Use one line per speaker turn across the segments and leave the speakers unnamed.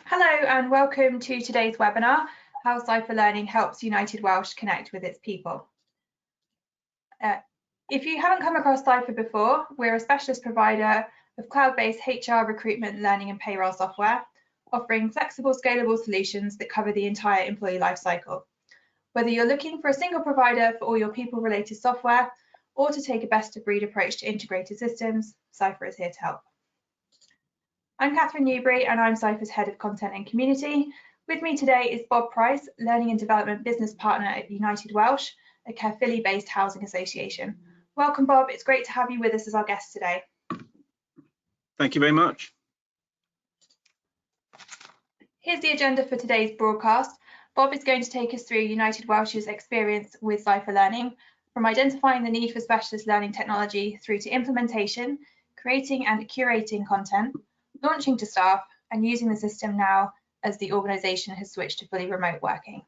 Hello and welcome to today's webinar, How Ciphr Learning Helps United Welsh Connect with its People. If you haven't come across Ciphr before, we're a specialist provider of cloud-based HR, recruitment, learning and payroll software, offering flexible, scalable solutions that cover the entire employee lifecycle. Whether you're looking for a single provider for all your people-related software or to take a best-of-breed approach to integrated systems, Ciphr is here to help. I'm Catherine Newbury and I'm Ciphr's Head of Content and Community. With me today is Bob Price, Learning and Development Business Partner at United Welsh, a Caerphilly-based housing association. Welcome, Bob. It's great to have you with us as our guest today.
Thank you very much.
Here's the agenda for today's broadcast. Bob is going to take us through United Welsh's experience with Ciphr Learning, from identifying the need for specialist learning technology through to implementation, creating and curating content, launching to staff, and using the system now as the organisation has switched to fully remote working.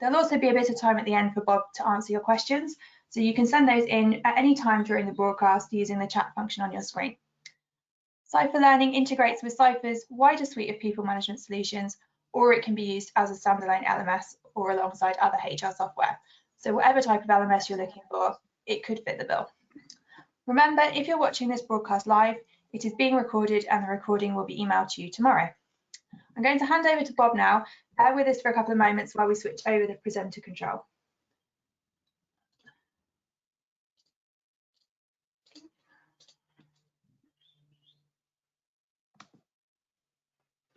There'll also be a bit of time at the end for Bob to answer your questions, so you can send those in at any time during the broadcast using the chat function on your screen. Ciphr Learning integrates with Ciphr's wider suite of people management solutions, or it can be used as a standalone LMS or alongside other HR software. So whatever type of LMS you're looking for, it could fit the bill. Remember, if you're watching this broadcast live, it is being recorded and the recording will be emailed to you tomorrow. I'm going to hand over to Bob now. Bear with us for a couple of moments while we switch over the presenter control.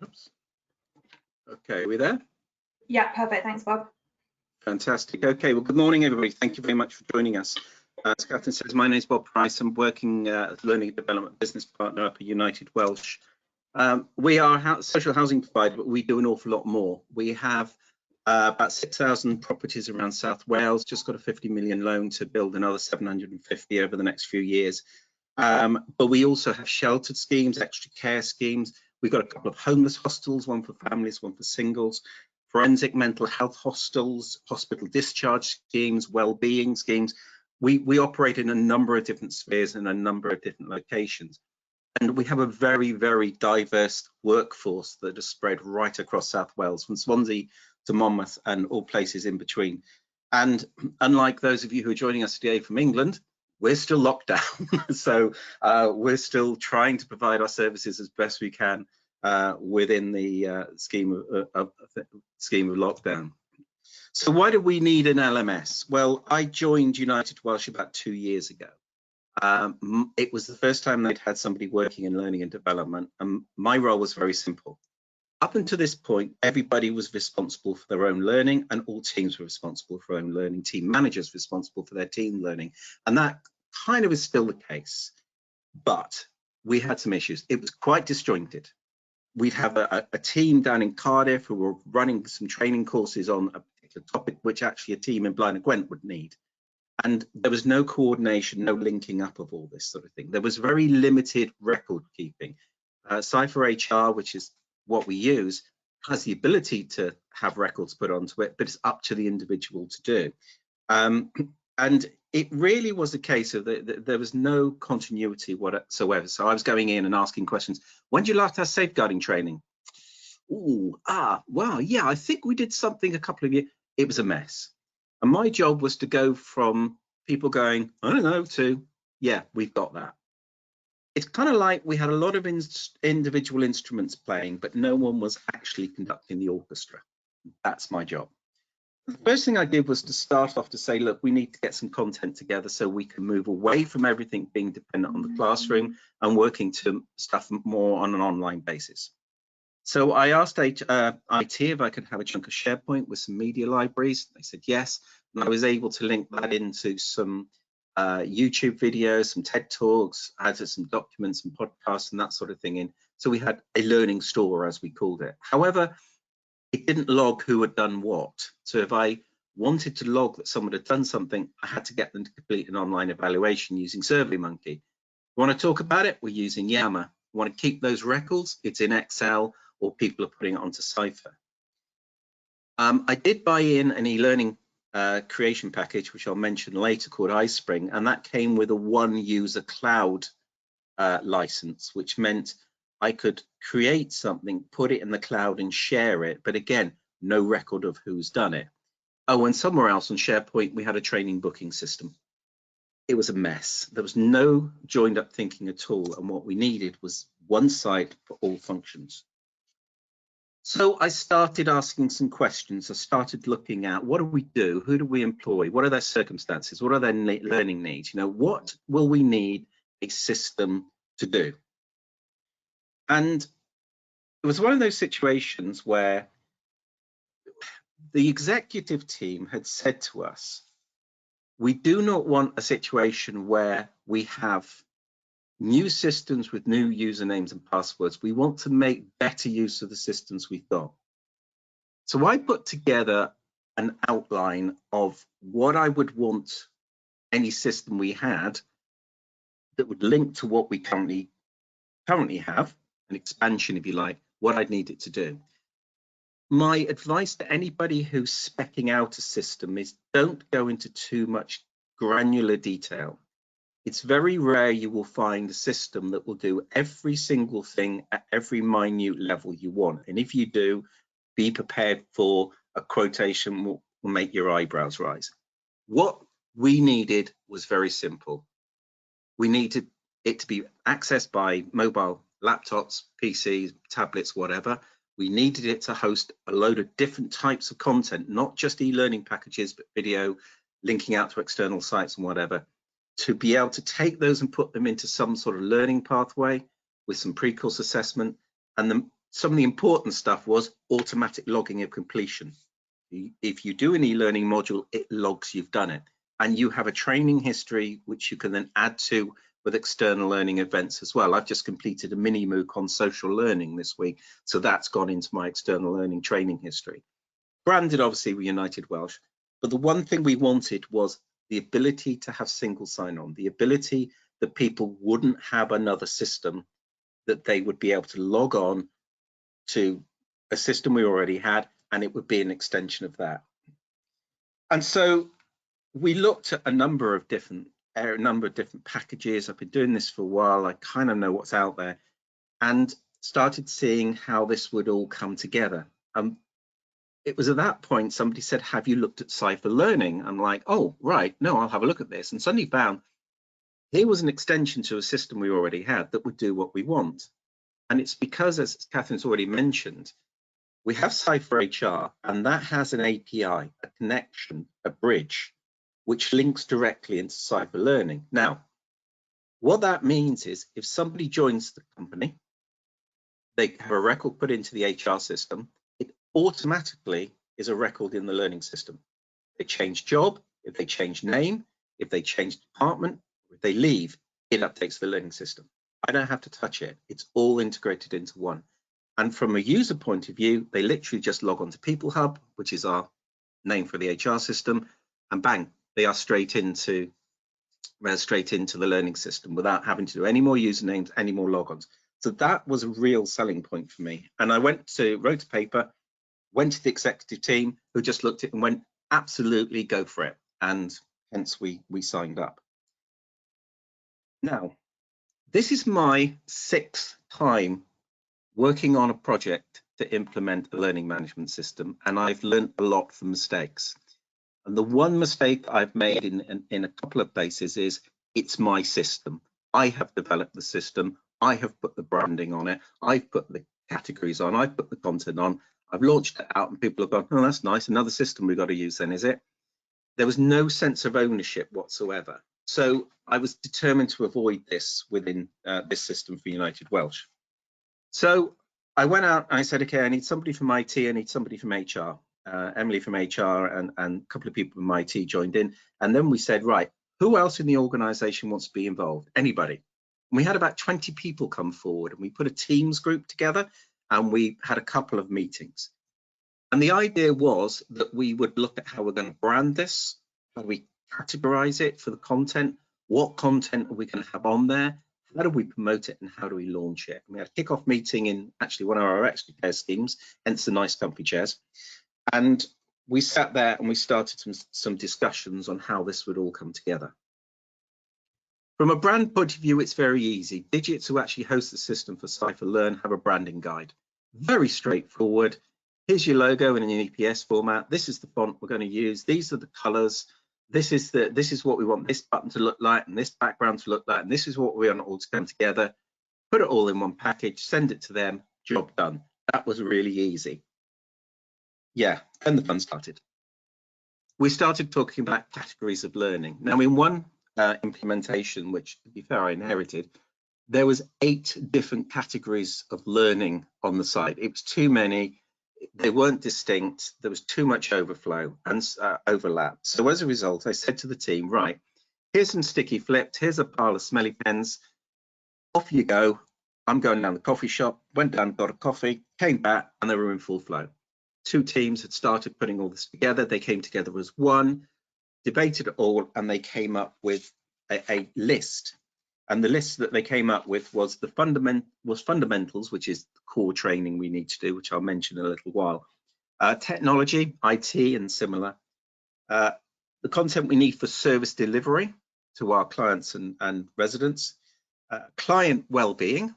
Oops. Okay, are we there?
Yeah, perfect. Thanks, Bob.
Fantastic. Okay, well, good morning, everybody. Thank you very much for joining us. As Catherine says, my name is Bob Price. I'm working as Learning and Development Business Partner up at United Welsh. We are a social housing provider, but we do an awful lot more. We have about 6,000 properties around South Wales, just got a 50 million loan to build another 750 over the next few years. But we also have sheltered schemes, extra care schemes. We've got a couple of homeless hostels, one for families, one for singles, forensic mental health hostels, hospital discharge schemes, well-being schemes. We operate in a number of different spheres in a number of different locations. And we have a very, very diverse workforce that is spread right across South Wales, from Swansea to Monmouth and all places in between. And unlike those of you who are joining us today from England, we're still locked down. So we're still trying to provide our services as best we can within the scheme of lockdown. So why do we need an LMS? Well, I joined United Welsh about 2 years ago. It was the first time they'd had somebody working in learning and development, and my role was very simple. Up until this point, everybody was responsible for their own learning, and all teams were responsible for their own learning. Team managers responsible for their team learning, and that kind of is still the case. But we had some issues. It was quite disjointed. We'd have a team down in Cardiff who were running some training courses on a particular topic, which actually a team in Blaenau Gwent would need. And there was no coordination, no linking up of all this sort of thing. There was very limited record keeping. Ciphr HR, which is what we use, has the ability to have records put onto it, but it's up to the individual to do. And it really was a case of there was no continuity whatsoever. So I was going in and asking questions. When did you last have safeguarding training? Well, yeah, I think we did something a couple of years. It was a mess. And my job was to go from people going, I don't know, to, yeah, we've got that. It's kind of like we had a lot of individual instruments playing, but no one was actually conducting the orchestra. That's my job. The first thing I did was to start off to say, look, we need to get some content together so we can move away from everything being dependent on the classroom and working to stuff more on an online basis. So I asked IT if I could have a chunk of SharePoint with some media libraries. They said yes, and I was able to link that into some YouTube videos, some TED Talks, added some documents and podcasts and that sort of thing in. So we had a learning store, as we called it. However, it didn't log who had done what. So if I wanted to log that someone had done something, I had to get them to complete an online evaluation using SurveyMonkey. Want to talk about it? We're using Yammer. Want to keep those records? It's in Excel, or people are putting it onto Ciphr. I did buy in an e-learning creation package, which I'll mention later, called Ispring, and that came with a one-user cloud license, which meant I could create something, put it in the cloud and share it, but again, no record of who's done it. Oh, and somewhere else on SharePoint, we had a training booking system. It was a mess. There was no joined up thinking at all. And what we needed was one site for all functions. So I started asking some questions. I started looking at what do we do? Who do we employ? What are their circumstances? What are their learning needs? You know, what will we need a system to do? And it was one of those situations where the executive team had said to us, we do not want a situation where we have new systems with new usernames and passwords. We want to make better use of the systems we've got. So I put together an outline of what I would want any system we had that would link to what we currently have, an expansion, if you like, what I'd need it to do. My advice to anybody who's speccing out a system is don't go into too much granular detail. It's very rare you will find a system that will do every single thing at every minute level you want. And if you do, be prepared for a quotation will make your eyebrows rise. What we needed was very simple. We needed it to be accessed by mobile laptops, PCs, tablets, whatever. We needed it to host a load of different types of content, not just e-learning packages, but video, linking out to external sites and whatever, to be able to take those and put them into some sort of learning pathway with some pre-course assessment. And some of the important stuff was automatic logging of completion. If you do an e-learning module, it logs you've done it. And you have a training history, which you can then add to with external learning events as well. I've just completed a mini MOOC on social learning this week, so that's gone into my external learning training history. Branded obviously with United Welsh, but the one thing we wanted was the ability to have single sign-on, the ability that people wouldn't have another system, that they would be able to log on to a system we already had, and it would be an extension of that. And so we looked at a number of different packages. I've been doing this for a while. I kind of know what's out there, and started seeing how this would all come together. It was at that point somebody said, have you looked at Ciphr Learning? I'm like, oh, right, no, I'll have a look at this. And suddenly found here was an extension to a system we already had that would do what we want. And it's because, as Catherine's already mentioned, we have Ciphr HR, and that has an API, a connection, a bridge, which links directly into Ciphr Learning. Now, what that means is if somebody joins the company, they have a record put into the HR system, it automatically is a record in the learning system. If they change job, if they change name, if they change department, if they leave, it updates the learning system. I don't have to touch it. It's all integrated into one. And from a user point of view, they literally just log on to People Hub, which is our name for the HR system, and bang, they are straight into the learning system without having to do any more usernames, any more logons. So that was a real selling point for me. And I wrote a paper, went to the executive team, who just looked at it and went, absolutely, go for it. And hence we signed up. Now, this is my 6th time working on a project to implement a learning management system, and I've learned a lot from mistakes. And the one mistake I've made in a couple of places is it's my system. I have developed the system. I have put the branding on it. I've put the categories on. I've put the content on. I've launched it out and people have gone, oh, that's nice. Another system we've got to use then, is it? There was no sense of ownership whatsoever. So I was determined to avoid this within this system for United Welsh. So I went out and I said, okay, I need somebody from IT, I need somebody from HR. Emily from HR and a couple of people from IT joined in. And then we said, right, who else in the organization wants to be involved? Anybody. And we had about 20 people come forward, and we put a Teams group together and we had a couple of meetings. And the idea was that we would look at how we're going to brand this, how do we categorize it for the content, what content are we going to have on there, how do we promote it, and how do we launch it? And we had a kickoff meeting in actually one of our extra care schemes, hence the nice comfy chairs. And we sat there and we started some discussions on how this would all come together. From a brand point of view, it's very easy. Digits, who actually host the system for Ciphr Learn, have a branding guide. Very straightforward. Here's your logo in an EPS format. This is the font we're going to use. These are the colors. This is what we want this button to look like, and this background to look like, and this is what we want all to come together. Put it all in one package, send it to them, job done. That was really easy. Yeah, and the fun started. We started talking about categories of learning. Now, in one implementation, which, to be fair, I inherited, there was 8 different categories of learning on the site. It was too many. They weren't distinct. There was too much overflow and overlap. So as a result, I said to the team, right, here's some sticky flips. Here's a pile of smelly pens. Off you go. I'm going down the coffee shop, went down, got a coffee, came back, and they were in full flow. 2 teams had started putting all this together. They came together as one, debated it all, and they came up with a list. And the list that they came up with was fundamentals, which is the core training we need to do, which I'll mention in a little while. Technology, IT, and similar. The content we need for service delivery to our clients and residents. Client well-being,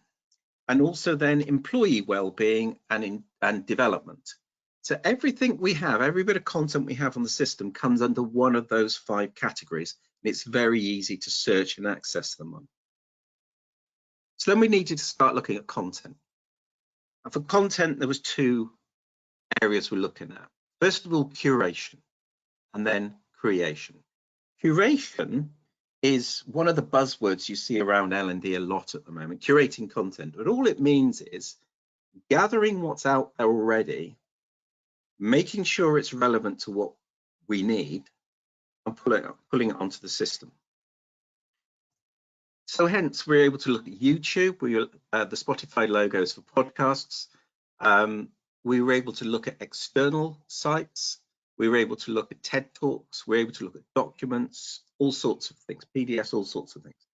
and also then employee well-being and development. So everything we have, every bit of content we have on the system comes under one of those 5 categories. And it's very easy to search and access them on. So then we needed to start looking at content. And for content, there was 2 areas we're looking at. First of all, curation, and then creation. Curation is one of the buzzwords you see around L&D a lot at the moment, curating content. But all it means is gathering what's out there already, making sure it's relevant to what we need, and pulling it onto the system. So hence, we're able to look at YouTube, the Spotify logos for podcasts. We were able to look at external sites. We were able to look at TED Talks. We were able to look at documents, all sorts of things, PDFs, all sorts of things,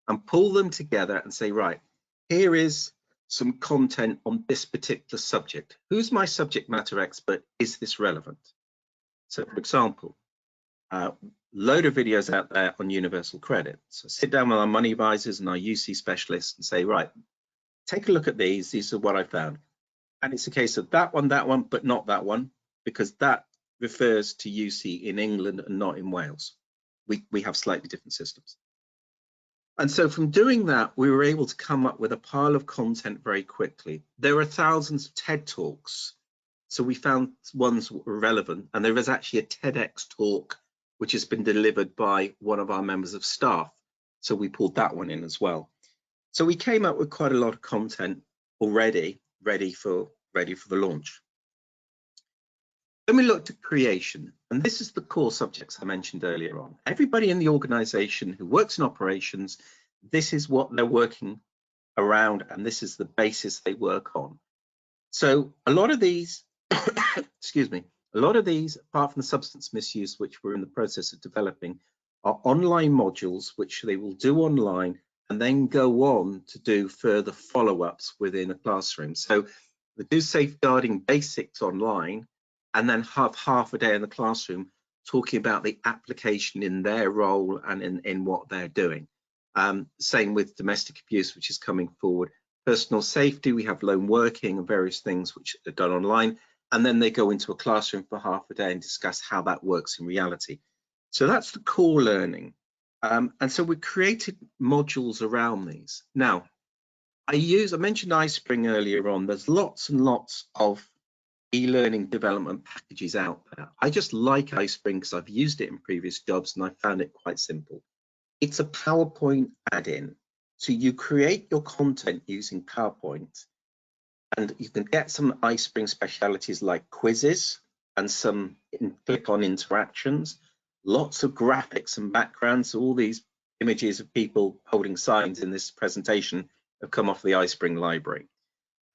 and pull them together and say, right, here is some content on this particular subject. Who's my subject matter expert? Is this relevant? So, for example, load of videos out there on universal credit. So sit down with our money advisors and our UC specialists and say, right, take a look at these. These are what I found. And it's a case of that one, but not that one, because that refers to UC in England and not in Wales. We have slightly different systems. And so from doing that, we were able to come up with a pile of content very quickly. There are thousands of TED Talks. So we found ones that were relevant. And there is actually a TEDx talk which has been delivered by one of our members of staff. So we pulled that one in as well. So we came up with quite a lot of content already ready for the launch. Then we looked at creation, and this is the core subjects I mentioned earlier on. Everybody in the organization who works in operations, this is what they're working around, and this is the basis they work on. So a lot of these, excuse me, a lot of these, apart from the substance misuse, which we're in the process of developing, are online modules, which they will do online and then go on to do further follow-ups within a classroom. So they do safeguarding basics online and then have half a day in the classroom talking about the application in their role and in what they're doing. Same with domestic abuse, which is coming forward. Personal safety, we have lone working and various things which are done online. And then they go into a classroom for half a day and discuss how that works in reality. So that's the core learning. And so we created modules around these. Now, I mentioned Ispring earlier on. There's lots and lots of e-learning development packages out there. I just like Ispring because I've used it in previous jobs and I found it quite simple. It's a PowerPoint add-in. So you create your content using PowerPoint, and you can get some Ispring specialities like quizzes and some click-on interactions, lots of graphics and backgrounds. So all these images of people holding signs in this presentation have come off the Ispring library.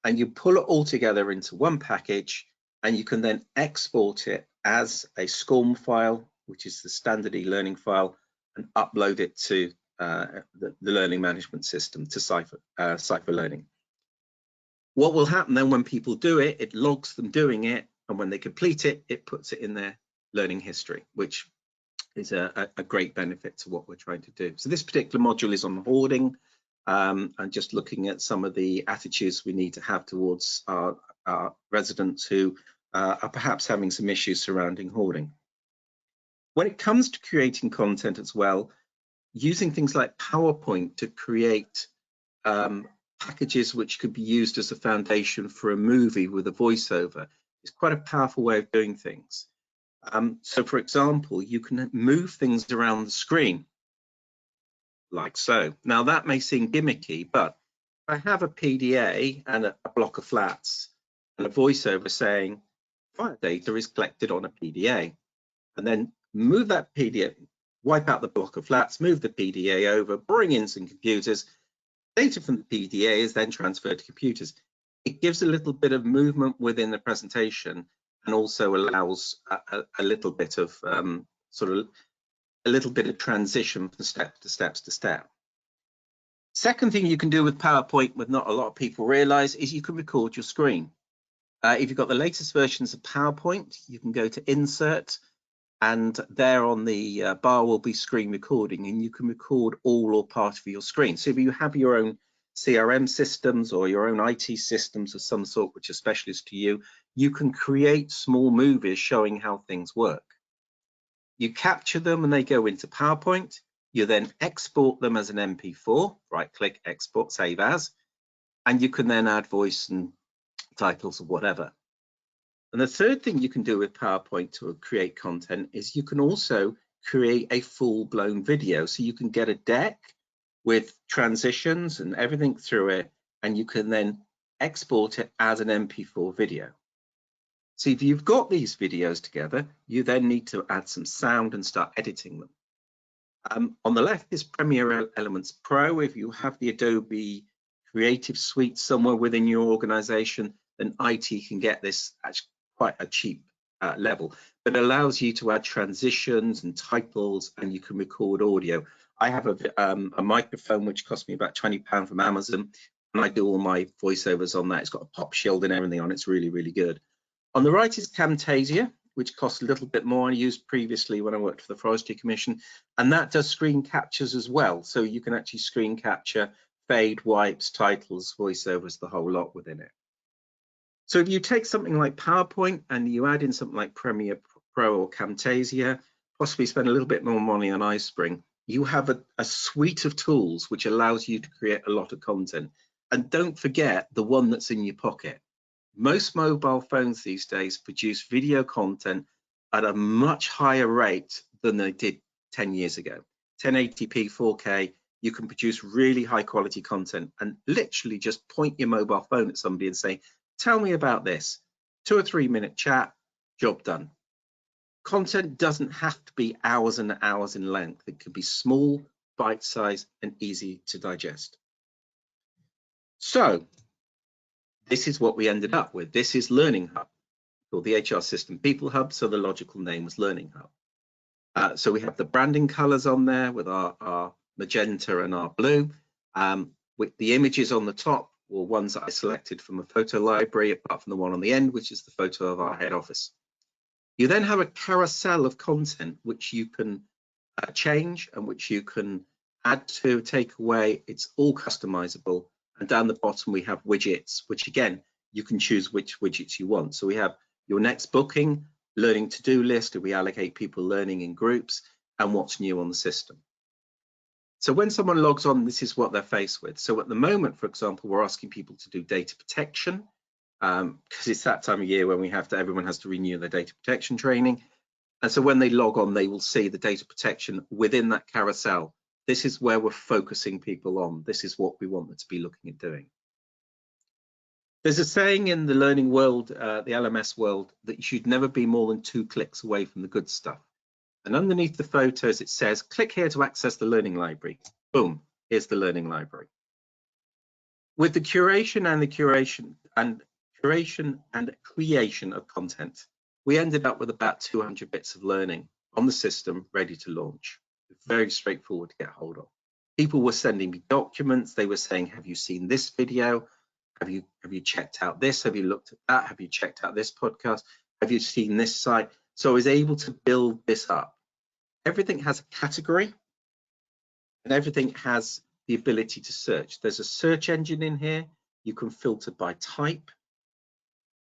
And you pull it all together into one package, and you can then export it as a SCORM file, which is the standard e-learning file, and upload it to the learning management system, to Ciphr Learning. What will happen then when people do it, it logs them doing it, and when they complete it, it puts it in their learning history, which is a great benefit to what we're trying to do. So this particular module is on hoarding, and just looking at some of the attitudes we need to have towards our residents who are perhaps having some issues surrounding hoarding. When it comes to creating content as well, using things like PowerPoint to create packages which could be used as a foundation for a movie with a voiceover is quite a powerful way of doing things. So for example, you can move things around the screen like so. Now that may seem gimmicky, but if I have a PDA and a block of flats and a voiceover saying fire data is collected on a PDA, and then move that PDA, wipe out the block of flats, move the PDA over, bring in some computers, data from the PDA is then transferred to computers. It gives a little bit of movement within the presentation and also allows a little bit of a little bit of transition from step to step. Second thing you can do with PowerPoint, what not a lot of people realize, is you can record your screen. If you've got the latest versions of PowerPoint, you can go to Insert, and there on the bar will be screen recording, and you can record all or part of your screen. So if you have your own CRM systems or your own IT systems of some sort which are specialist to you, you can create small movies showing how things work. You capture them and they go into PowerPoint. You then export them as an MP4, right-click, export, save as, and you can then add voice and titles or whatever. And the third thing you can do with PowerPoint to create content is you can also create a full-blown video. So you can get a deck with transitions and everything through it, and you can then export it as an MP4 video. So if you've got these videos together, you then need to add some sound and start editing them. On the left is Premiere Elements Pro. If you have the Adobe Creative Suite somewhere within your organization, then IT can get this at quite a cheap level, but it allows you to add transitions and titles, and you can record audio. I have a microphone which cost me about £20 from Amazon, and I do all my voiceovers on that. It's got a pop shield and everything on it. It's really, really good. On the right is Camtasia, which costs a little bit more. I used previously when I worked for the Forestry Commission, and that does screen captures as well. So you can actually screen capture, fade, wipes, titles, voiceovers, the whole lot within it. So if you take something like PowerPoint and you add in something like Premiere Pro or Camtasia, possibly spend a little bit more money on Ispring, you have a suite of tools which allows you to create a lot of content. And don't forget the one that's in your pocket. Most mobile phones these days produce video content at a much higher rate than they did 10 years ago. 1080p, 4K, you can produce really high quality content and literally just point your mobile phone at somebody and say, tell me about this. 2 or 3 minute chat, job done. Content doesn't have to be hours and hours in length. It could be small, bite-sized, and easy to digest. So this is what we ended up with. This is Learning Hub, or the HR System People Hub, so the logical name was Learning Hub. So we have the branding colors on there with our magenta and our blue. With the images on the top were ones that I selected from a photo library, apart from the one on the end, which is the photo of our head office. You then have a carousel of content which you can change and which you can add to, take away. It's all customizable. And down the bottom, we have widgets, which again, you can choose which widgets you want. So we have your next booking, learning to-do list, if we allocate people learning in groups, and what's new on the system. So when someone logs on, this is what they're faced with. So at the moment, for example, we're asking people to do data protection, because it's that time of year when everyone has to renew their data protection training. And so when they log on, they will see the data protection within that carousel. This is where we're focusing people on. This is what we want them to be looking at doing. There's a saying in the learning world, the LMS world, that you should never be more than 2 clicks away from the good stuff. And underneath the photos, it says, click here to access the learning library. Boom, here's the learning library. With the curation and creation of content, we ended up with about 200 bits of learning on the system ready to launch. Very straightforward to get hold of. People were sending me documents. They were saying, have you seen this video? Have you checked out this? Have you looked at that? Have you checked out this podcast? Have you seen this site? So I was able to build this up. everything has a category and everything has the ability to search. There's a search engine in here. You can filter by type,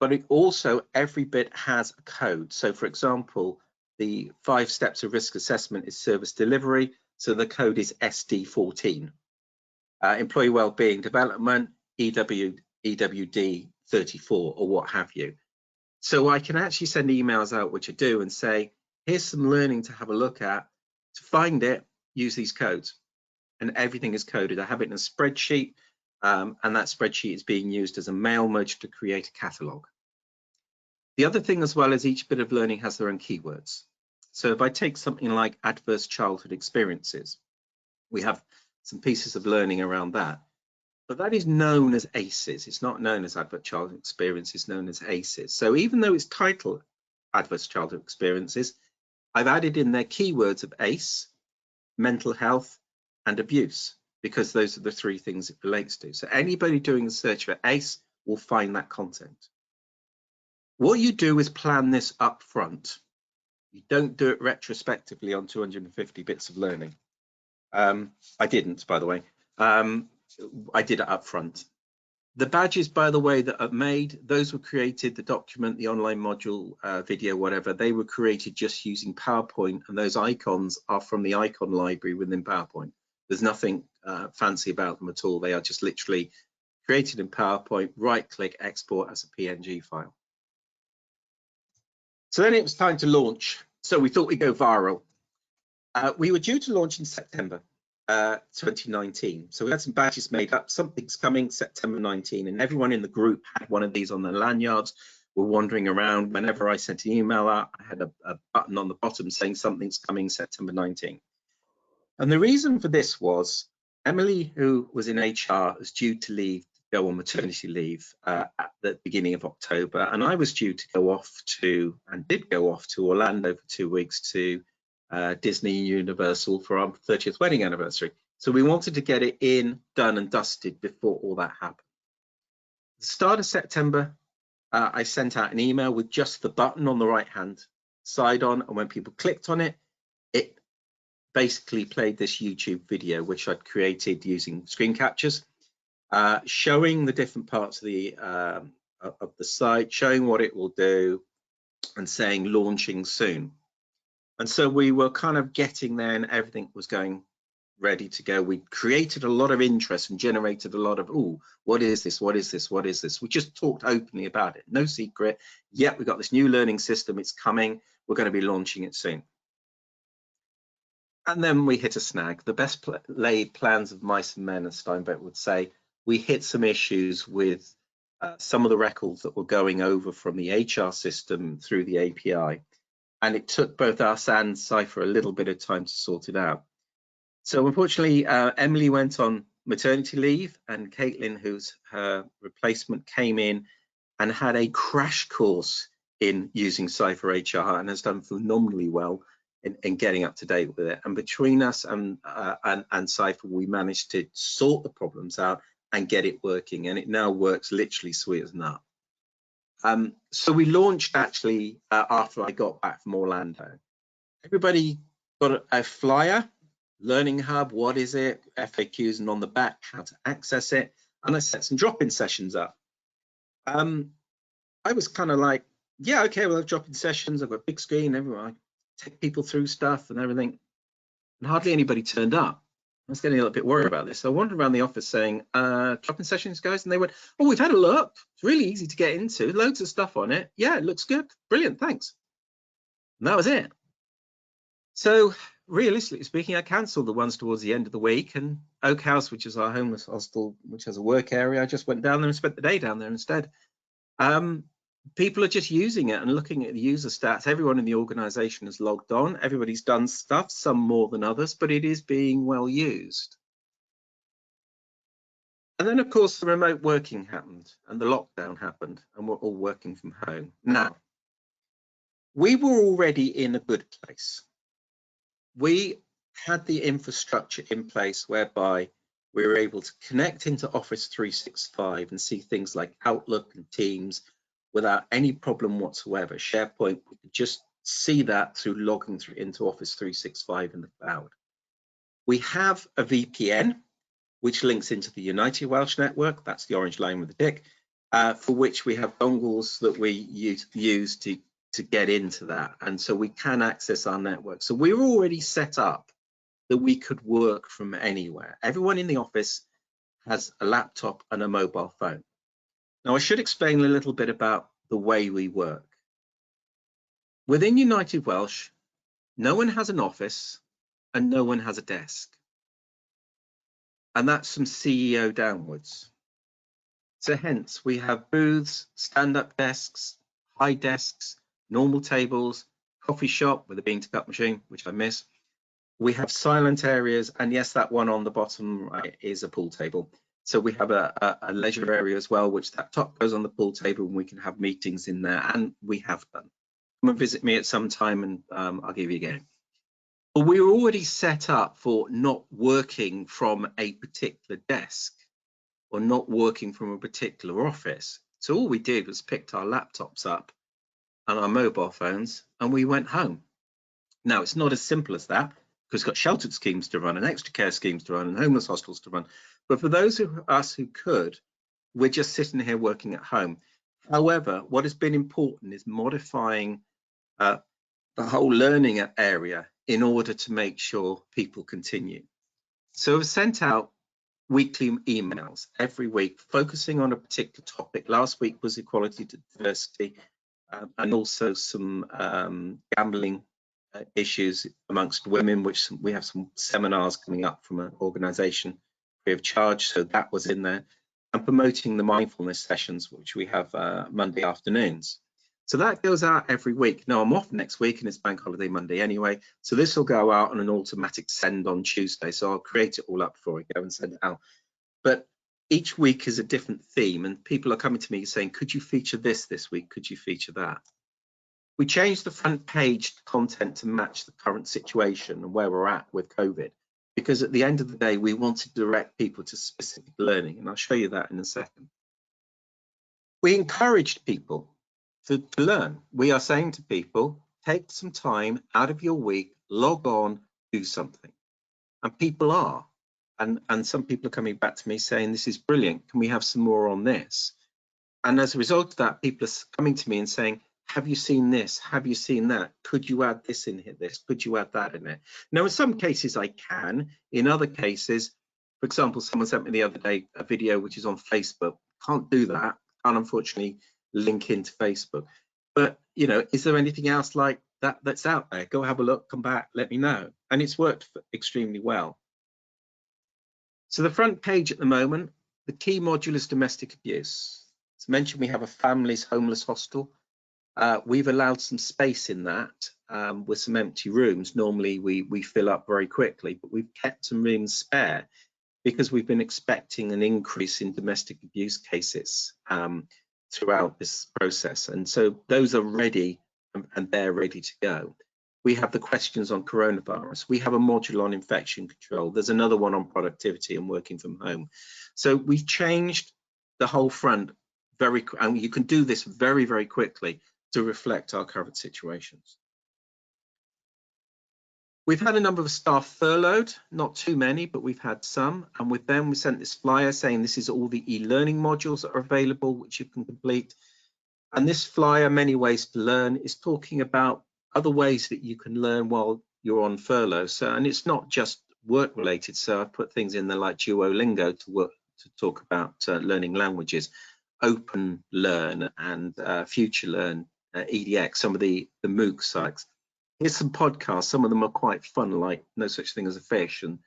but it also, every bit has a code. So for example, the 5 steps of risk assessment is service delivery. So the code is SD14. Employee wellbeing development, EWD 34 or what have you. So I can actually send emails out, which I do, and say, here's some learning to have a look at. To find it, use these codes. And everything is coded. I have it in a spreadsheet, and that spreadsheet is being used as a mail merge to create a catalog. The other thing as well is each bit of learning has their own keywords. So if I take something like adverse childhood experiences, we have some pieces of learning around that. But that is known as ACEs. It's not known as adverse childhood experience, it's known as ACEs. So even though it's titled adverse childhood experiences, I've added in their keywords of ACE, mental health, and abuse, because those are the 3 things it relates to. So anybody doing a search for ACE will find that content. What you do is plan this up front. You don't do it retrospectively on 250 bits of learning. I didn't, by the way. I did it up front. The badges, by the way, that are made, those were created, the document, the online module, video, whatever, they were created just using PowerPoint, and those icons are from the icon library within PowerPoint. There's nothing fancy about them at all. They are just literally created in PowerPoint, right-click, export as a PNG file. So then it was time to launch. So we thought we'd go viral. We were due to launch in September 2019. So we had some badges made up. Something's coming September 19, and everyone in the group had one of these on their lanyards. We're wandering around. Whenever I sent an email out, I had a button on the bottom saying something's coming September 19. And the reason for this was Emily, who was in HR, was due to leave, go on maternity leave at the beginning of October, and I was due to go off to, and did go off to Orlando for 2 weeks to Disney and Universal for our 30th wedding anniversary. So we wanted to get it in, done and dusted before all that happened. At the start of September, I sent out an email with just the button on the right hand side on, and when people clicked on it, it basically played this YouTube video which I'd created using screen captures, showing the different parts of the site, showing what it will do, and saying launching soon. And so we were kind of getting there, and everything was going ready to go. We created a lot of interest and generated a lot of, oh, what is this? What is this? What is this? We just talked openly about it. No secret. Yep, we've got this new learning system. It's coming. We're going to be launching it soon. And then we hit a snag. The best laid plans of mice and men, as Steinbeck would say. We hit some issues with some of the records that were going over from the HR system through the API. And it took both us and Ciphr a little bit of time to sort it out. So unfortunately, Emily went on maternity leave, and Caitlin, who's her replacement, came in and had a crash course in using Ciphr HR and has done phenomenally well in getting up to date with it. And between us and Ciphr, we managed to sort the problems out and get it working, and it now works literally sweet as nut. So we launched actually after I got back from Orlando. Everybody got a flyer, Learning Hub, what is it, FAQs, and on the back, how to access it. And I set some drop-in sessions up. I was kind of like, yeah, okay, well, I've drop-in sessions, I've got a big screen, everyone, I take people through stuff and everything. And hardly anybody turned up. I was getting a little bit worried about this. So I wandered around the office saying, drop-in sessions, guys, and they went, oh, we've had a look. It's really easy to get into, loads of stuff on it. Yeah, it looks good. Brilliant, thanks. And that was it. So realistically speaking, I cancelled the ones towards the end of the week, and Oak House, which is our homeless hostel, which has a work area, I just went down there and spent the day down there instead. People are just using it and looking at the user stats. Everyone in the organization has logged on. Everybody's done stuff, some more than others, but it is being well used. And then, of course, the remote working happened and the lockdown happened, and we're all working from home. Now, we were already in a good place. We had the infrastructure in place whereby we were able to connect into Office 365 and see things like Outlook and Teams without any problem whatsoever. SharePoint, we could just see that through logging through into Office 365 in the cloud. We have a VPN, which links into the United Welsh network. That's the orange line with the tick, for which we have dongles that we use to get into that. And so we can access our network. So we're already set up that we could work from anywhere. Everyone in the office has a laptop and a mobile phone. Now, I should explain a little bit about the way we work. Within United Welsh, no one has an office and no one has a desk. And that's from CEO downwards. So hence, we have booths, stand-up desks, high desks, normal tables, coffee shop with a bean-to-cup machine, which I miss. We have silent areas, and yes, that one on the bottom right is a pool table. So we have a leisure area as well, which that top goes on the pool table, and we can have meetings in there, and we have done. Come and visit me at some time, and I'll give you a game. But we're already set up for not working from a particular desk or not working from a particular office. So all we did was picked our laptops up and our mobile phones, and we went home. Now, it's not as simple as that, because we've got sheltered schemes to run and extra care schemes to run and homeless hostels to run. But for those of us who could, we're just sitting here working at home. However, what has been important is modifying the whole learning area in order to make sure people continue. So I've sent out weekly emails every week focusing on a particular topic. Last week was equality to diversity, and also some gambling issues amongst women, which we have some seminars coming up from an organisation free of charge, so that was in there, and promoting the mindfulness sessions, which we have Monday afternoons. So that goes out every week. Now, I'm off next week and it's Bank Holiday Monday anyway, so this will go out on an automatic send on Tuesday, so I'll create it all up before I go and send it out. But each week is a different theme, and people are coming to me saying, could you feature this week? Could you feature that? We changed the front page content to match the current situation and where we're at with COVID, because at the end of the day, we want to direct people to specific learning, and I'll show you that in a second. We encouraged people to learn. We are saying to people, take some time out of your week, log on, do something. And people are. And some people are coming back to me saying, this is brilliant. Can we have some more on this? And as a result of that, people are coming to me and saying, have you seen this? Have you seen that? Could you add this in here? Could you add that in it? Now, in some cases I can. In other cases, for example, someone sent me the other day a video which is on Facebook. Can't do that. Can't unfortunately link into Facebook. But, you know, is there anything else like that that's out there? Go have a look, come back, let me know. And it's worked extremely well. So the front page at the moment, the key module is domestic abuse. As mentioned, we have a families homeless hostel. We've allowed some space in that with some empty rooms. Normally we fill up very quickly, but we've kept some rooms spare because we've been expecting an increase in domestic abuse cases throughout this process. And so those are ready and they're ready to go. We have the questions on coronavirus. We have a module on infection control. There's another one on productivity and working from home. So we've changed the whole front and you can do this very, very quickly to reflect our current situations. We've had a number of staff furloughed, not too many, but we've had some. And with them, we sent this flyer saying this is all the e-learning modules that are available, which you can complete. And this flyer, Many Ways to Learn, is talking about other ways that you can learn while you're on furlough. So, and it's not just work related. So I've put things in there like Duolingo to talk about learning languages, Open Learn and Future Learn, EDX, some of the MOOC sites. Here's some podcasts. Some of them are quite fun, like No Such Thing as a Fish and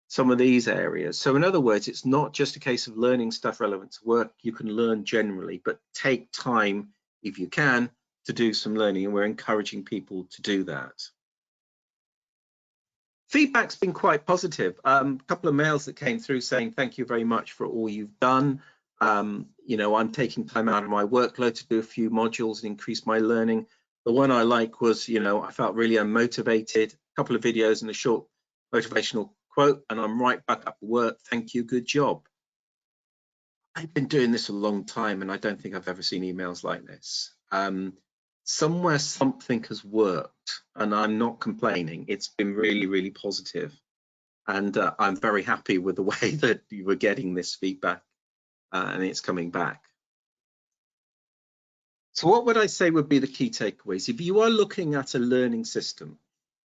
some of these areas. So in other words, it's not just a case of learning stuff relevant to work. You can learn generally, but take time, if you can, to do some learning, and we're encouraging people to do that. Feedback's been quite positive. A couple of mails that came through saying thank you very much for all you've done. You know, I'm taking time out of my workload to do a few modules and increase my learning. The one I like was, you know, I felt really unmotivated. A couple of videos and a short motivational quote, and I'm right back up to work. Thank you, good job. I've been doing this a long time, and I don't think I've ever seen emails like this. somewhere something has worked, and I'm not complaining. It's been really, really positive, and I'm very happy with the way that you were getting this feedback, and it's coming back. So what would I say would be the key takeaways? If you are looking at a learning system,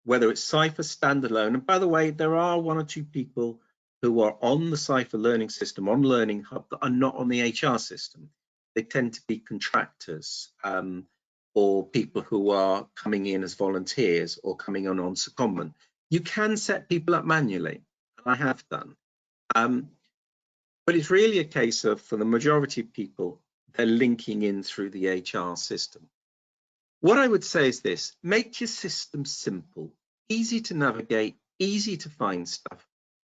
whether it's Ciphr standalone, and by the way, there are one or two people who are on the Ciphr learning system, on Learning Hub, that are not on the HR system. They tend to be contractors or people who are coming in as volunteers or coming on secondment. You can set people up manually, and I have done. But it's really a case of, for the majority of people, they're linking in through the HR system. What I would say is this: make your system simple, easy to navigate, easy to find stuff,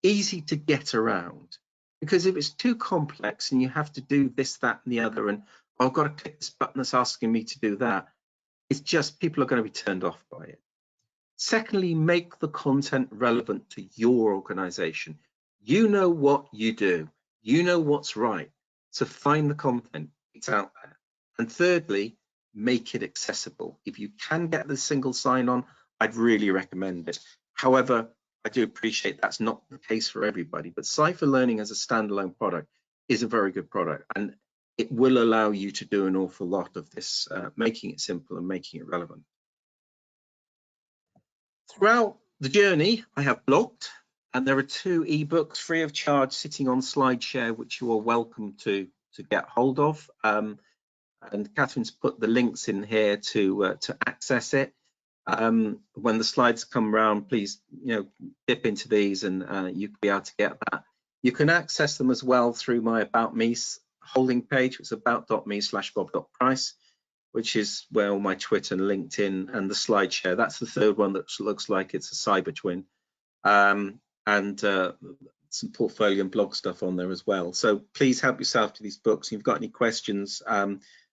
easy to get around. Because if it's too complex and you have to do this, that, and the other, and oh, I've got to click this button that's asking me to do that, it's just people are going to be turned off by it. Secondly, make the content relevant to your organization. You know what you do. You know what's right. So find the content. It's out there. And thirdly, make it accessible. If you can get the single sign-on, I'd really recommend it. However, I do appreciate that's not the case for everybody, but Ciphr Learning as a standalone product is a very good product, and it will allow you to do an awful lot of this, making it simple and making it relevant. Throughout the journey, I have blogged, and there are 2 ebooks free of charge sitting on SlideShare, which you are welcome to get hold of. And Catherine's put the links in here to access it. When the slides come around, please dip into these, and you'll be able to get that. You can access them as well through my About Me holding page. It's about.me/bob.price, which is where all my Twitter and LinkedIn and the SlideShare. That's the third one that looks like it's a cyber twin, and some portfolio and blog stuff on there as well. So please help yourself to these books. If you've got any questions,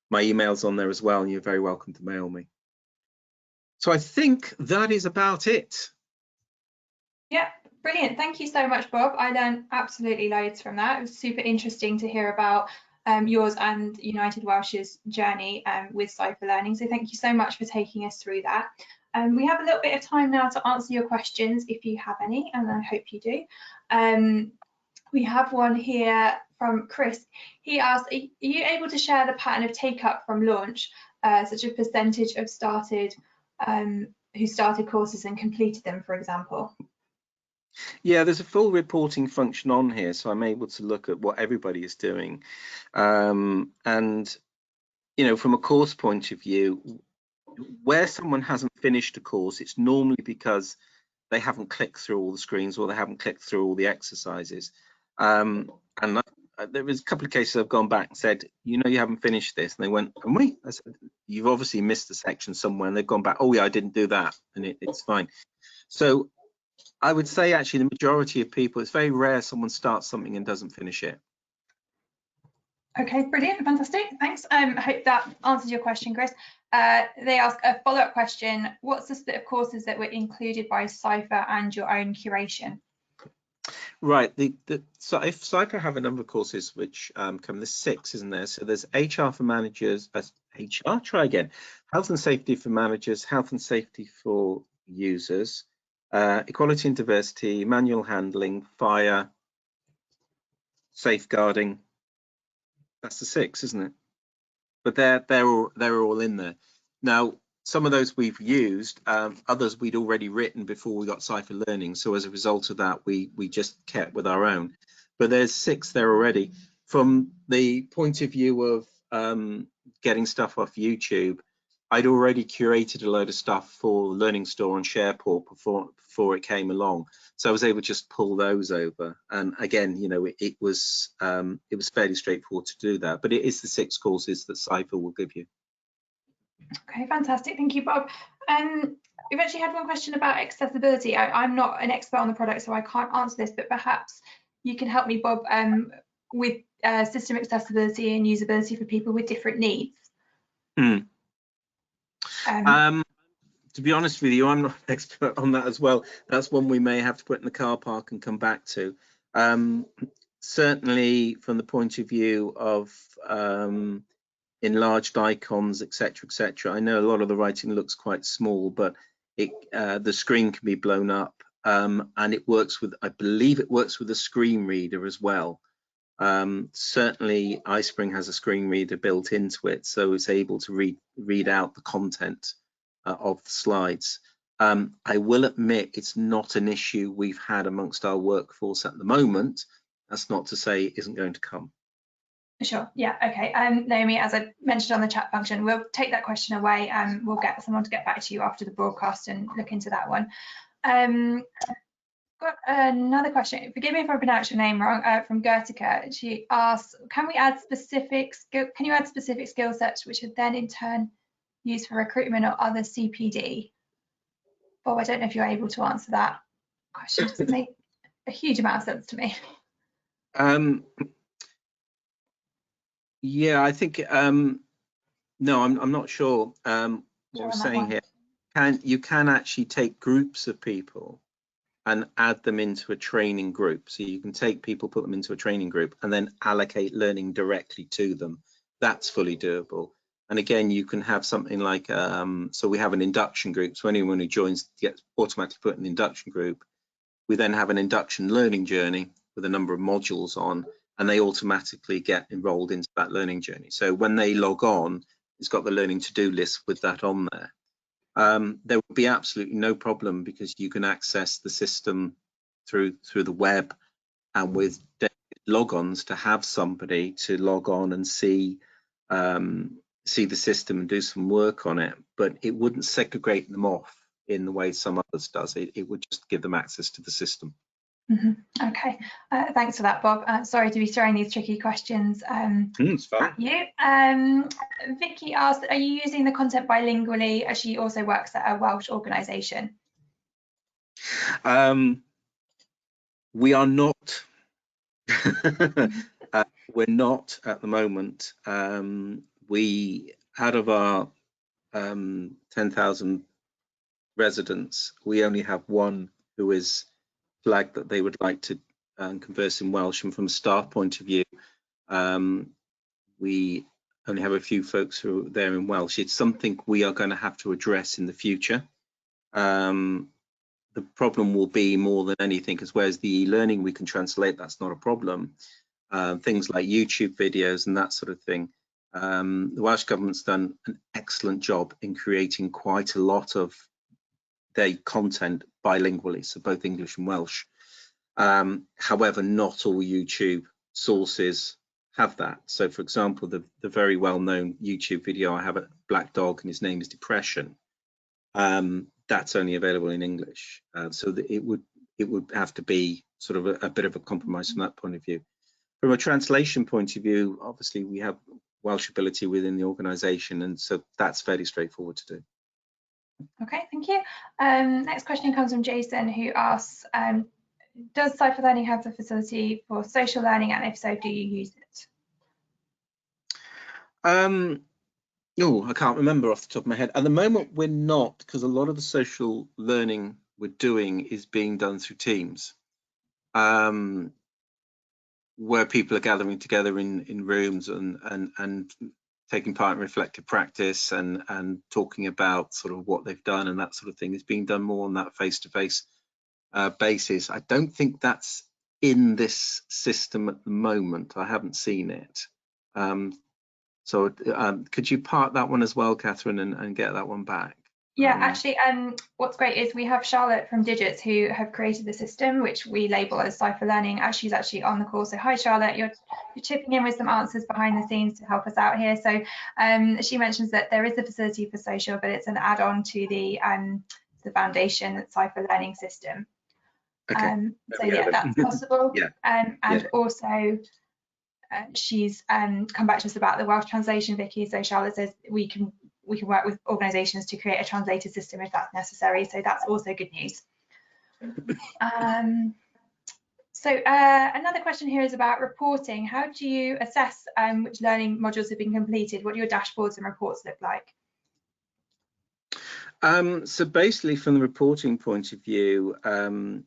my email's on there as well, and you're very welcome to mail me. So I think that is about it.
Yeah, brilliant. Thank you so much, Bob. I learned absolutely loads from that. It was super interesting to hear about yours and United Welsh's journey with Ciphr Learning. So thank you so much for taking us through that. We have a little bit of time now to answer your questions if you have any, and I hope you do. We have one here from Chris. He asked, are you able to share the pattern of take-up from launch, such a percentage of who started courses and completed them, for example?
Yeah, there's a full reporting function on here, so I'm able to look at what everybody is doing. And, from a course point of view, where someone hasn't finished a course, it's normally because they haven't clicked through all the screens or they haven't clicked through all the exercises. And there was a couple of cases I've gone back and said, you haven't finished this. And they went, and I said, you've obviously missed a section somewhere. And they've gone back, oh yeah, I didn't do that. And it's fine. So I would say actually the majority of people, it's very rare someone starts something and doesn't finish it.
Okay, brilliant, fantastic, thanks. I hope that answers your question, Chris. They ask a follow-up question. What's the split of courses that were included by Ciphr and your own curation?
Right, so if Ciphr have a number of courses which there's 6, isn't there? So there's HR for managers, health and safety for managers, health and safety for users, equality and diversity, manual handling, fire, safeguarding. That's the 6, isn't it? But they're all in there. Now, some of those we've used, others we'd already written before we got Ciphr Learning. So as a result of that, we just kept with our own. But there's 6 there already. From the point of view of getting stuff off YouTube, I'd already curated a load of stuff for Learning Store and SharePort before it came along. So I was able to just pull those over. And again, it was fairly straightforward to do that. But it is the 6 courses that Ciphr will give you.
Okay, fantastic. Thank you, Bob. We've actually had one question about accessibility. I'm not an expert on the product, so I can't answer this, but perhaps you can help me, Bob, with system accessibility and usability for people with different needs.
To be honest with you, I'm not an expert on that as well. That's one we may have to put in the car park and come back to. Certainly from the point of view of enlarged icons, etc. I know a lot of the writing looks quite small, but the screen can be blown up, and it works with, I believe it works with a screen reader as well. Certainly Ispring has a screen reader built into it, so it's able to read out the content of the slides. I will admit it's not an issue we've had amongst our workforce at the moment. That's not to say it isn't going to come.
Sure. Yeah. Okay. Naomi, as I mentioned on the chat function, we'll take that question away and we'll get someone to get back to you after the broadcast and look into that one. Got another question. Forgive me if I pronounce your name wrong. From Gertica. She asks, can you add specific skill sets which are then in turn used for recruitment or other CPD? Bob, I don't know if you're able to answer that question. It doesn't make a huge amount of sense to me.
Yeah, I think no, I'm not sure what we're saying here. You can actually take groups of people and add them into a training group. So you can take people, put them into a training group, and then allocate learning directly to them. That's fully doable. And again, you can have something like, so we have an induction group. So anyone who joins gets automatically put in the induction group. We then have an induction learning journey with a number of modules on, and they automatically get enrolled into that learning journey. So when they log on, it's got the learning to-do list with that on there. There would be absolutely no problem because you can access the system through the web and with logons to have somebody to log on and see the system and do some work on it, but it wouldn't segregate them off in the way some others does. It would just give them access to the system.
Okay, thanks for that, Bob. Sorry to be throwing these tricky questions
it's fine.
at you. Vicky asked, are you using the content bilingually as she also works at a Welsh organisation?
We are not. We're not at the moment. We, out of our 10,000 residents, we only have one who is flagged that they would like to converse in Welsh, and from a staff point of view, we only have a few folks who are there in Welsh. It's something we are going to have to address in the future. The problem will be more than anything, because whereas the e-learning we can translate, that's not a problem. Things like YouTube videos and that sort of thing. The Welsh Government's done an excellent job in creating quite a lot of their content bilingually, so both English and Welsh. However, not all YouTube sources have that. So for example, the very well-known YouTube video I have, a black dog and his name is Depression, that's only available in English. So that it would have to be sort of a bit of a compromise from that point of view. From a translation point of view, obviously we have Welsh ability within the organisation, and so that's fairly straightforward to do.
Okay, thank you. Next question comes from Jason, who asks, does Ciphr Learning have the facility for social learning, and if so, do you use it?
Oh, I can't remember off the top of my head. At the moment, we're not, because a lot of the social learning we're doing is being done through Teams, where people are gathering together in rooms and taking part in reflective practice and talking about sort of what they've done and that sort of thing. Is being done more on that face-to-face basis. I don't think that's in this system at the moment. I haven't seen it. So could you park that one as well, Catherine, and get that one back?
Yeah, actually, what's great is we have Charlotte from Digits who have created the system, which we label as Ciphr Learning. She's actually on the call. So hi, Charlotte, you're chipping in with some answers behind the scenes to help us out here. So she mentions that there is a facility for social, but it's an add-on to the foundation Ciphr Learning system.
Okay.
So yeah, that's possible.
Yeah.
And also she's come back to us about the Welsh translation, Vicky. So Charlotte says we can work with organisations to create a translated system if that's necessary. So that's also good news. So another question here is about reporting. How do you assess which learning modules have been completed? What do your dashboards and reports look like?
So basically, from the reporting point of view,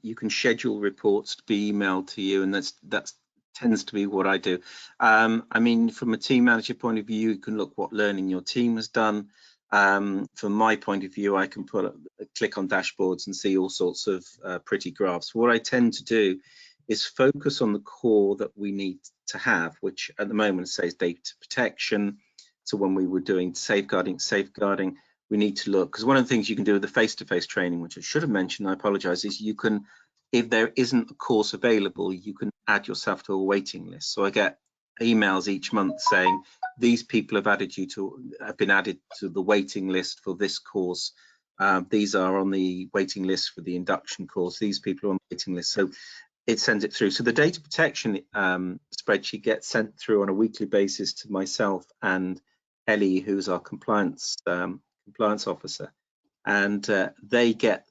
you can schedule reports to be emailed to you, and that's tends to be what I do. I mean, from a team manager point of view, you can look what learning your team has done. From my point of view, I can click on dashboards and see all sorts of pretty graphs. What I tend to do is focus on the core that we need to have, which at the moment says data protection. So when we were doing safeguarding, we need to look, because one of the things you can do with the face-to-face training, which I should have mentioned, I apologize, is you can, if there isn't a course available, you can add yourself to a waiting list. So I get emails each month saying these people have been added to the waiting list for this course. These are on the waiting list for the induction course. These people are on the waiting list. So it sends it through. So the data protection spreadsheet gets sent through on a weekly basis to myself and Ellie, who's our compliance officer, and they get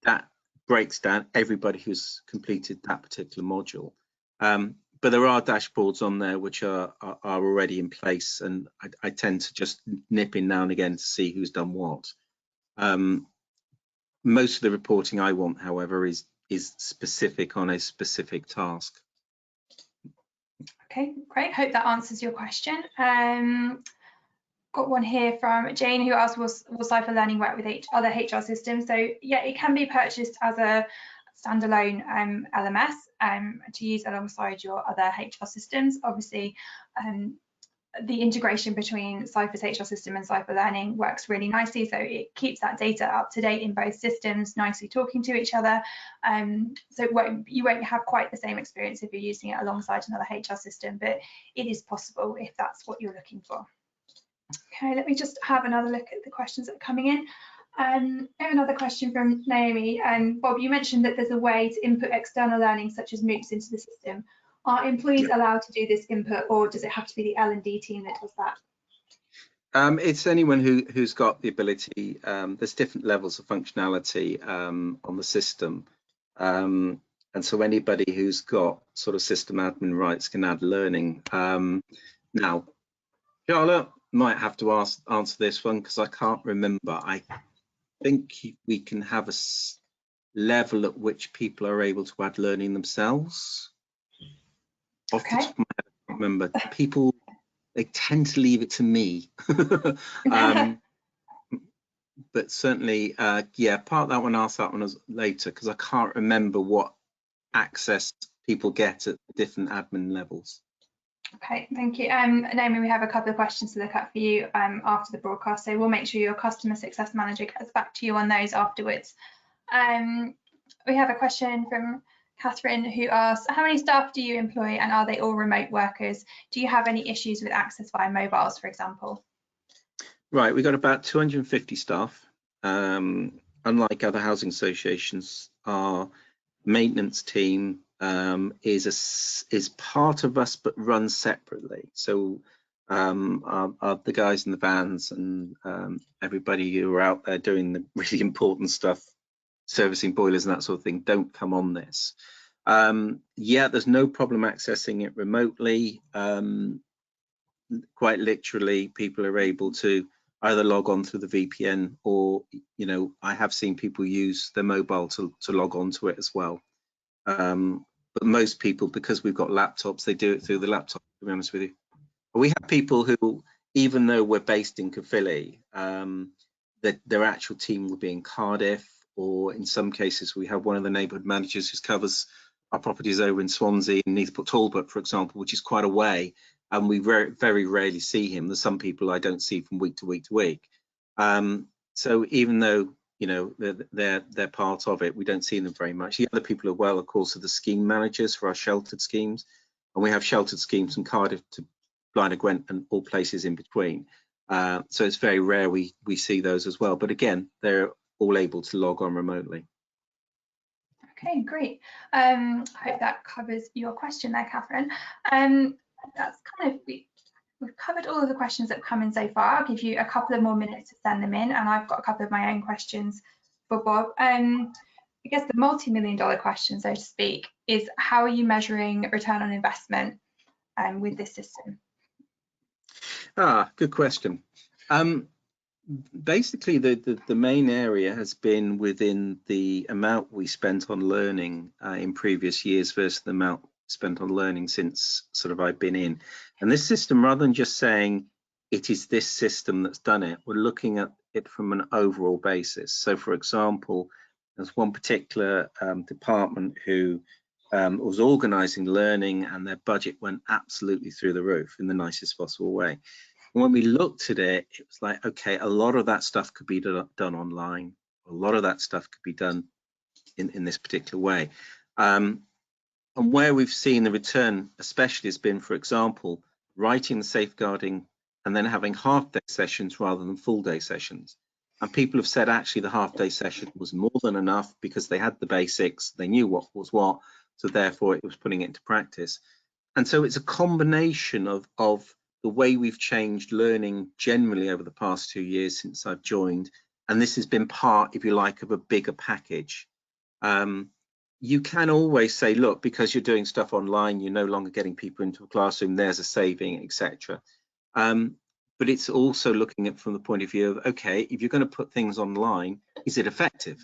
that breaks down everybody who's completed that particular module. But there are dashboards on there which are already in place, and I tend to just nip in now and again to see who's done what. Most of the reporting I want, however, is specific on a specific task.
Okay, great. Hope that answers your question. Got one here from Jane who asked, will Ciphr Learning work with other HR systems? So yeah, it can be purchased as a standalone LMS to use alongside your other HR systems. Obviously, the integration between Ciphr's HR system and Ciphr Learning works really nicely, so it keeps that data up to date in both systems, nicely talking to each other. So you won't have quite the same experience if you're using it alongside another HR system, but it is possible if that's what you're looking for. Okay, let me just have another look at the questions that are coming in. I have another question from Naomi. Bob, you mentioned that there's a way to input external learning such as MOOCs into the system. Are employees allowed to do this input, or does it have to be the L&D team that does that?
It's anyone who's got the ability. There's different levels of functionality on the system. And so anybody who's got sort of system admin rights can add learning. Now, Charlotte might have to answer this one because I can't remember. I think we can have a level at which people are able to add learning themselves. Off the top of my head, I can't remember. People, they tend to leave it to me. But certainly, yeah, park that one, ask that one later, because I can't remember what access people get at different admin levels.
Okay, thank you. Naomi, we have a couple of questions to look at for you after the broadcast, so we'll make sure your customer success manager gets back to you on those afterwards. We have a question from Catherine who asks, how many staff do you employ and are they all remote workers? Do you have any issues with access via mobiles, for example?
Right, we've got about 250 staff. Unlike other housing associations, our maintenance team is part of us but runs separately. So the guys in the vans and everybody who are out there doing the really important stuff, servicing boilers and that sort of thing, don't come on this. Yeah, there's no problem accessing it remotely. Quite literally, people are able to either log on through the VPN or, you know, I have seen people use their mobile to log on to it as well. But most people, because we've got laptops, they do it through the laptop, to be honest with you. But we have people who, even though we're based in Caerphilly, their actual team will be in Cardiff, or in some cases we have one of the neighbourhood managers who covers our properties over in Swansea and Neathport Talbot, for example, which is quite a way, and we very rarely see him. There's some people I don't see from week to week to week. So even though, you know, they're part of it, we don't see them very much. The other people as well, of course, are the scheme managers for our sheltered schemes, and we have sheltered schemes from Cardiff to Blaenau Gwent and all places in between. So it's very rare we see those as well. But again, they're all able to log on remotely.
Okay, great. Hope that covers your question there, Catherine. That's kind of, we've covered all of the questions that have come in so far. I'll give you a couple of more minutes to send them in, and I've got a couple of my own questions for Bob. I guess the multi-million-dollar question, so to speak, is how are you measuring return on investment with this system?
Good question. Basically, the main area has been within the amount we spent on learning in previous years versus the amount spent on learning since sort of I've been in. And this system, rather than just saying it is this system that's done it, we're looking at it from an overall basis. So for example, there's one particular department who was organising learning, and their budget went absolutely through the roof in the nicest possible way. And when we looked at it, it was like, okay, a lot of that stuff could be done online. A lot of that stuff could be done in this particular way. And where we've seen the return especially has been, for example, writing the safeguarding and then having half-day sessions rather than full-day sessions. And people have said actually the half-day session was more than enough because they had the basics, they knew what was what, so therefore it was putting it into practice. And so it's a combination of the way we've changed learning generally over the past 2 years since I've joined, and this has been part, if you like, of a bigger package. You can always say, look, because you're doing stuff online, you're no longer getting people into a classroom, there's a saving, etc. But it's also looking at from the point of view of, okay, if you're going to put things online, is it effective?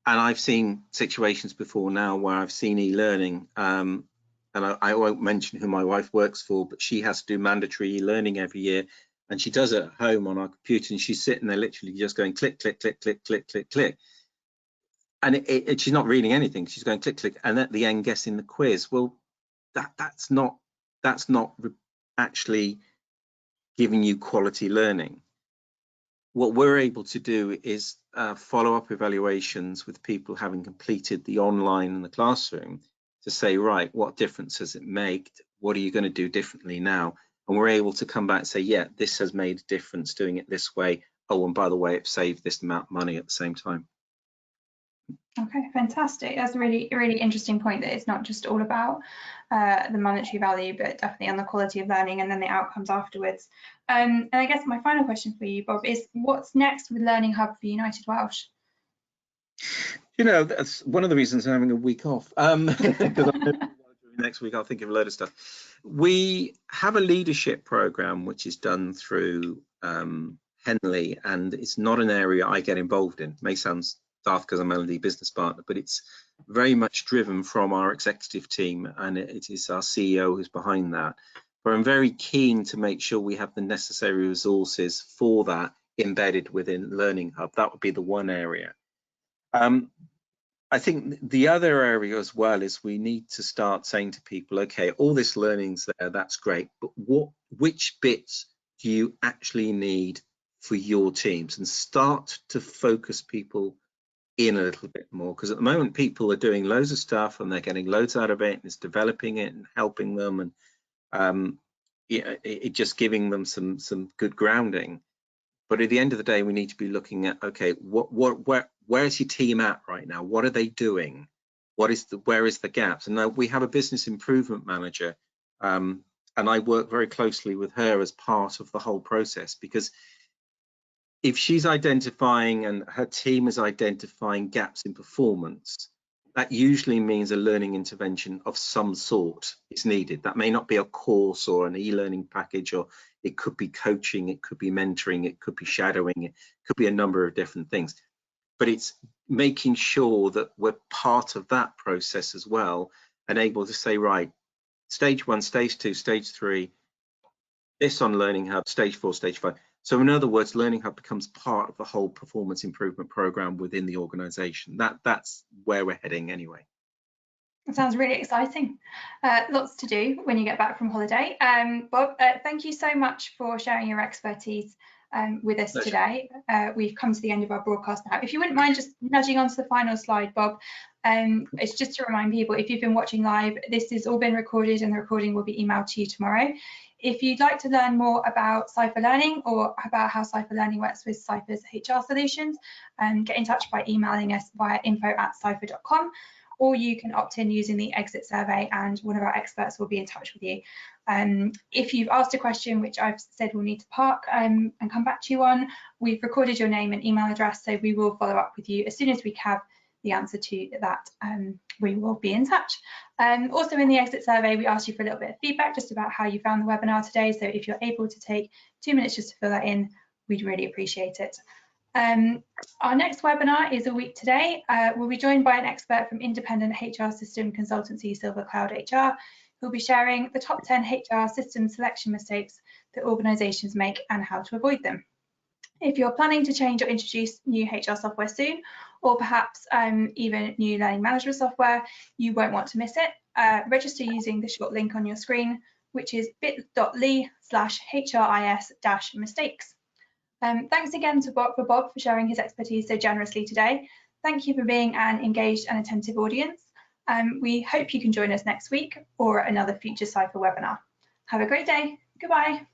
And I've seen situations before now where I've seen e-learning, and I won't mention who my wife works for, but she has to do mandatory e-learning every year, and she does it at home on our computer, and she's sitting there literally just going click, click, click, click, click, click, click. And she's not reading anything. She's going click, click, and at the end guessing the quiz. Well, that's not actually giving you quality learning. What we're able to do is follow-up evaluations with people having completed the online and the classroom to say, right, what difference has it made? What are you going to do differently now? And we're able to come back and say, yeah, this has made a difference doing it this way. Oh, and by the way, it saved this amount of money at the same time.
Okay, fantastic. That's a really, really interesting point, that it's not just all about the monetary value, but definitely on the quality of learning and then the outcomes afterwards. And I guess my final question for you, Bob, is what's next with Learning Hub for United Welsh?
You know, that's one of the reasons I'm having a week off. Because next week I'll think of a load of stuff. We have a leadership program which is done through Henley, and it's not an area I get involved in. It may sound daft because I'm an L&D business partner, but it's very much driven from our executive team, and it is our CEO who's behind that. But I'm very keen to make sure we have the necessary resources for that embedded within Learning Hub. That would be the one area. I think the other area as well is we need to start saying to people, okay, all this learning's there, that's great, but which bits do you actually need for your teams, and start to focus people in a little bit more, because at the moment people are doing loads of stuff and they're getting loads out of it, and it's developing it and helping them, and it just giving them some good grounding. But at the end of the day, we need to be looking at, okay, where is your team at right now? What are they doing? Where is the gaps? And now we have a business improvement manager, and I work very closely with her as part of the whole process, because if she's identifying and her team is identifying gaps in performance, that usually means a learning intervention of some sort is needed. That may not be a course or an e-learning package, or it could be coaching, it could be mentoring, it could be shadowing, it could be a number of different things. But it's making sure that we're part of that process as well, and able to say, right, stage 1, stage 2, stage 3, this on Learning Hub, stage 4, stage 5. So in other words, Learning Hub becomes part of the whole performance improvement program within the organization. That's where we're heading anyway.
That sounds really exciting. Lots to do when you get back from holiday. Bob, thank you so much for sharing your expertise with us today. We've come to the end of our broadcast now. If you wouldn't mind just nudging onto the final slide, Bob. It's just to remind people, if you've been watching live, this has all been recorded and the recording will be emailed to you tomorrow. If you'd like to learn more about Ciphr Learning or about how Ciphr Learning works with Ciphr's HR solutions, get in touch by emailing us via info@ciphr.com, or you can opt in using the exit survey and one of our experts will be in touch with you. If you've asked a question which I've said we'll need to park and come back to you on, we've recorded your name and email address, so we will follow up with you as soon as we have the answer to that. We will be in touch. Also in the exit survey, we asked you for a little bit of feedback just about how you found the webinar today. So if you're able to take 2 minutes just to fill that in, we'd really appreciate it. Our next webinar is a week today. We'll be joined by an expert from independent HR system consultancy Silver Cloud HR, who'll be sharing the top 10 HR system selection mistakes that organisations make and how to avoid them. If you're planning to change or introduce new HR software soon, or perhaps even new learning management software, you won't want to miss it. Register using the short link on your screen, which is bit.ly/HRIS-mistakes. Thanks again to Bob for sharing his expertise so generously today. Thank you for being an engaged and attentive audience. We hope you can join us next week or at another future Ciphr webinar. Have a great day. Goodbye.